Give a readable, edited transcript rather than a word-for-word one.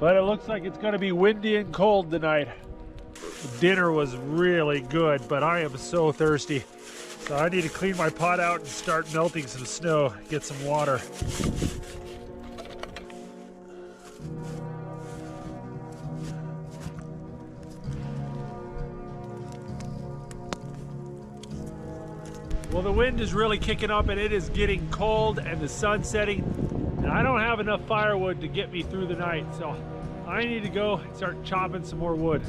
But it looks like it's gonna be windy and cold tonight. Dinner was really good, but I am so thirsty. So I need to clean my pot out and start melting some snow, get some water. Well, the wind is really kicking up and it is getting cold and the sun's setting. And I don't have enough firewood to get me through the night, so I need to go and start chopping some more wood.